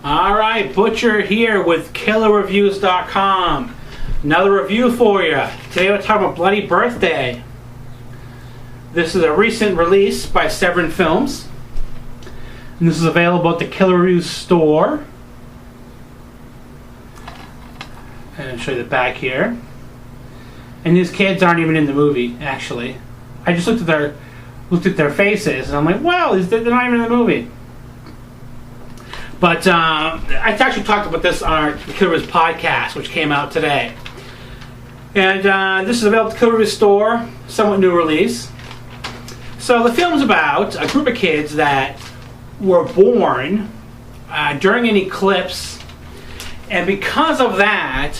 Alright, Butcher here with KillerReviews.com. Another review for you. Today we're talking about Bloody Birthday. This is a recent release by Severin Films. And this is available at the Killer Reviews store. And I'll show you the back here. And these kids aren't even in the movie, actually. I just looked at their faces and I'm like, well, they're not even in the movie. But I actually talked about this on our Killer Reviews podcast, which came out today. And this is available at the Killer Reviews store, somewhat new release. So the film's about a group of kids that were born during an eclipse, and because of that,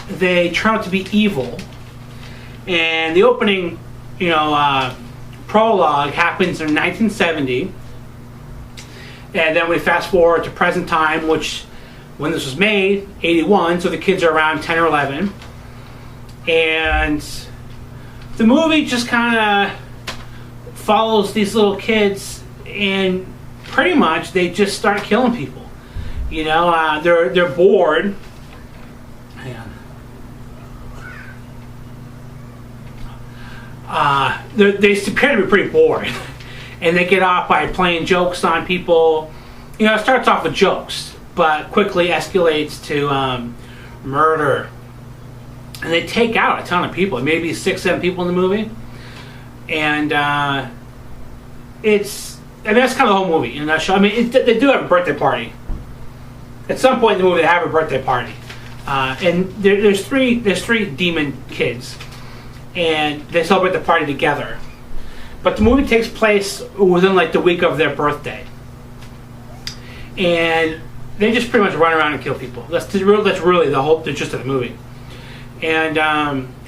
they turn out to be evil. And the opening, prologue happens in 1970. And then we fast forward to present time, which, when this was made, 81, so the kids are around 10 or 11. And the movie just kind of follows these little kids, and pretty much they just start killing people. They're bored. Hang on. They appear to be pretty bored. And they get off by playing jokes on people. It starts off with jokes, but quickly escalates to murder. And they take out a ton of people, maybe 6-7 people in the movie. And that's kind of the whole movie in a nutshell. They do have a birthday party. At some point in the movie, they have a birthday party. And there's three demon kids. And they celebrate the party together. But the movie takes place within the week of their birthday, and they just pretty much run around and kill people. That's really the gist of the movie. And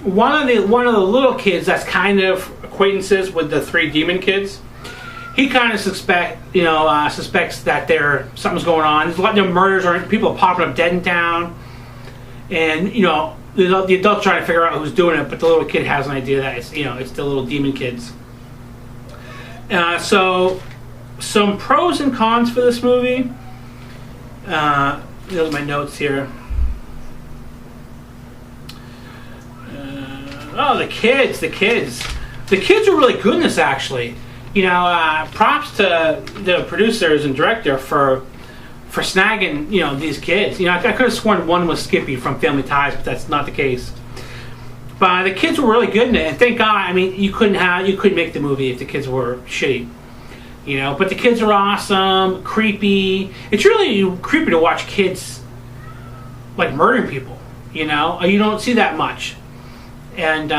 one of the little kids that's kind of acquaintances with the 3 demon kids, he kind of suspects that something's going on. There's a lot of murders, or people are popping up dead in town, and the adults trying to figure out who's doing it, but the little kid has an idea that it's the little demon kids. So, some pros and cons for this movie. Those are my notes here. The kids. The kids are really good in this, actually. Props to the producers and director for snagging, these kids. I could have sworn one was Skippy from Family Ties, but that's not the case. But the kids were really good in it, and thank God. You couldn't make the movie if the kids were shitty, But the kids are awesome, creepy. It's really creepy to watch kids murdering people. You don't see that much, and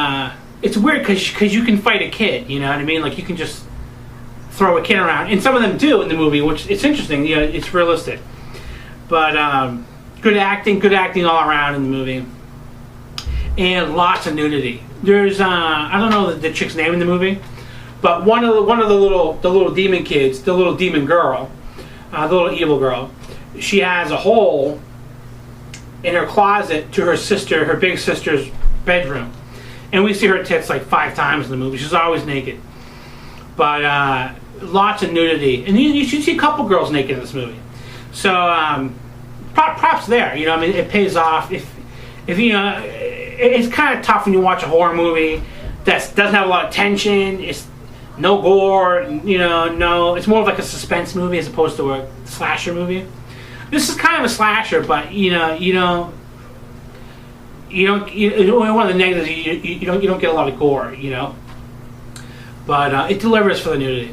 it's weird because you can fight a kid. You know what I mean? You can just throw a kid around, and some of them do in the movie, which it's interesting. It's realistic, but good acting all around in the movie. And lots of nudity. There's I don't know the chick's name in the movie, but one of the little demon kids, the little demon girl, the little evil girl, she has a hole in her closet to her big sister's bedroom, and we see her tits 5 times in the movie. She's always naked, but lots of nudity, and you should see a couple girls naked in this movie. So props there. It pays off. If it's kind of tough when you watch a horror movie that doesn't have a lot of tension. It's no gore, no. It's more of a suspense movie as opposed to a slasher movie. This is kind of a slasher, but one of the negatives you don't get a lot of gore, But it delivers for the nudity.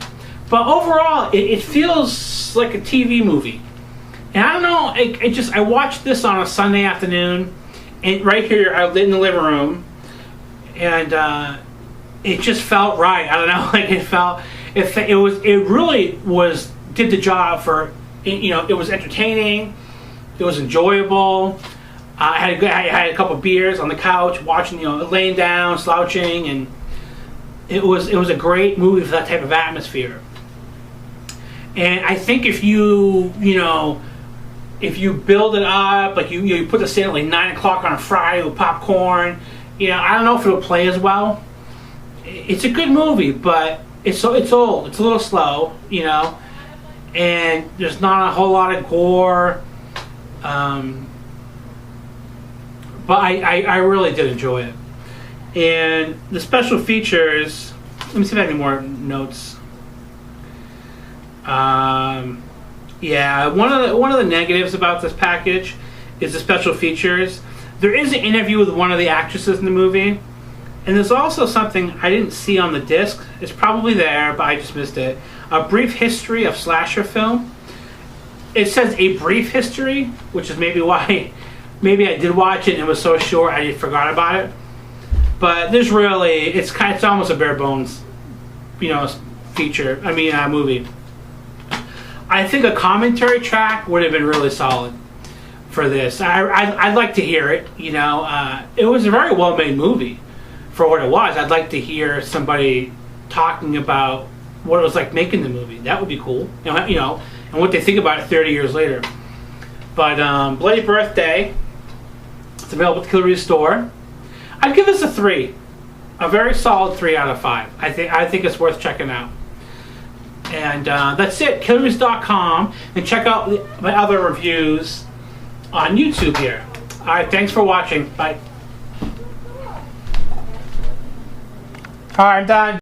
But overall, it feels like a TV movie. And I don't know. I watched this on a Sunday afternoon. And right here, I lived in the living room, and it just felt right. I don't know, it really did the job for, it was entertaining, it was enjoyable. I had a couple of beers on the couch, watching, laying down, slouching, and it was a great movie for that type of atmosphere. And I think if you build it up, you put the scene at 9 o'clock on a Friday with popcorn, I don't know if it'll play as well. It's a good movie, but it's old. It's a little slow, and there's not a whole lot of gore. But I really did enjoy it. And the special features, let me see if I have any more notes. Yeah, one of the negatives about this package is the special features. There is an interview with one of the actresses in the movie, and there's also something I didn't see on the disc. It's probably there, but I just missed it. A brief history of slasher film. It says a brief history, which is maybe why maybe I did watch it and it was so short I forgot about it. But there's really, it's almost a bare bones, movie. I think a commentary track would have been really solid for this. I'd like to hear it. It was a very well made movie for what it was. I'd like to hear somebody talking about what it was like making the movie. That would be cool. And what they think about it 30 years later. But Bloody Birthday, it's available at the Killer Review store. I'd give this a 3, a very solid 3 out of 5. I think it's worth checking out. And that's it. KillerReviews.com, and check out my other reviews on YouTube here. All right, thanks for watching. Bye. All right, I'm done.